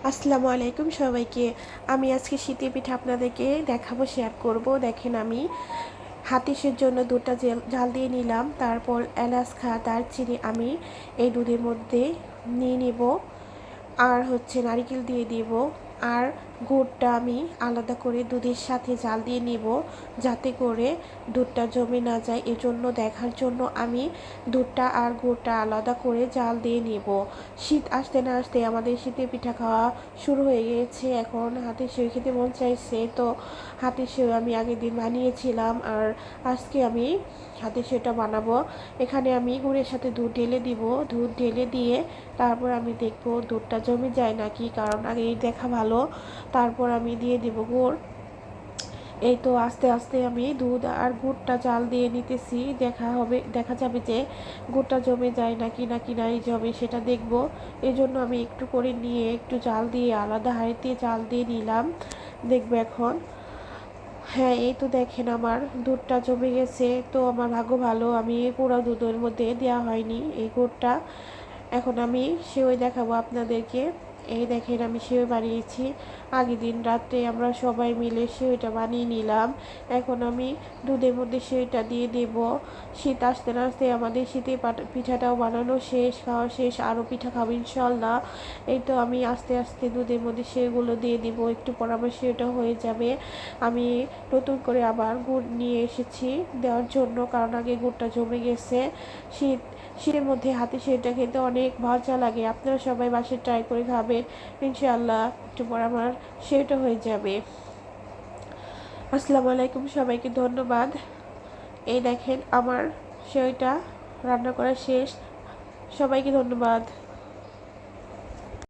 আসসালামু আলাইকুম সবাইকে। আমি আজকে শীতের পিঠা আপনাদেরকে দেখাবো, শেয়ার করব। দেখেন, আমি হাতিসের জন্য দুধটা জাল দিয়ে নিলাম। তারপর এলাচ, দারচিনি আমি এই দুধের মধ্যে নিয়ে নেব। আর নারিকেল দিয়ে দেব। আর গুড়টা আমি আলাদা করে দুধের সাথে জাল দিয়ে নেব, যাতে করে দুধটা জমে না যায়। এজন্য দেখার জন্য আমি দুধটা আর গুড়টা আলাদা করে জাল দিয়ে নেব। শীত আসতে না আসতে আমাদের শীতের পিঠা খাওয়া শুরু হয়ে গিয়েছে। এখন হাতের সেও খেতে মন চাইছে, তো হাতের সেও আমি আগের দিন বানিয়েছিলাম, আর আজকে আমি হাতের সেওটা বানাবো। এখানে আমি গুড়ের সাথে দুধ ঢেলে দিব। দুধ ঢেলে দিয়ে তারপর আমি দেখব দুধটা জমে যায় নাকি, কারণ আগে দেখা ভালো। তারপর আমি দিয়ে দিব গুড়। এই তো আস্তে আস্তে আমি দুধ আর গুড়টা জাল দিয়ে নিতেছি। দেখা যাবে যে গুড়টা জমে যায় নাকি নাই জমে, সেটা দেখব। এই জন্য আমি একটু করে নিয়ে একটু জাল দিয়ে আলাদা হাঁড়িতে জাল দিয়ে নিলাম। দেখবো এখন। হ্যাঁ, এই তো দেখেন আমার দুধটা জমে গেছে। তো আমার ভাগ্য ভালো, আমি পুরো দুধের মধ্যে দেওয়া হয়নি এই গুড়টা। এখন আমি সেওই দেখাবো আপনাদেরকে। এই দেখেন, আমি সেও বানিয়েছি। আগের দিন রাত্রে আমরা সবাই মিলে সেওইটা বানিয়ে নিলাম। এখন আমি দুধের মধ্যে সেওইটা দিয়ে দেব। শীত আসতে না আসতে আমাদের শীতে পিঠাটাও বানানো শেষ, খাওয়া শেষ। আরও পিঠা খাবো ইনশাল্লাহ। এই তো আমি আস্তে আস্তে দুধের মধ্যে সেগুলো দিয়ে দিব। একটু পর আমার সেওটা হয়ে যাবে। আমি নতুন করে আবার গুড় নিয়ে এসেছি দেওয়ার জন্য, কারণ আগে গুড়টা জমে গেছে। শীতের মধ্যে হাতে সেটা খেতে অনেক মজা লাগে। আপনারা সবাই বাসায় ট্রাই করে খাবেন ইনশাআল্লাহ। একটু পর আমার সেটা হয়ে যাবে। আসসালামু আলাইকুম, সবাইকে ধন্যবাদ। এই দেখেন আমার সেটা রান্না করা শেষ। সবাইকে ধন্যবাদ।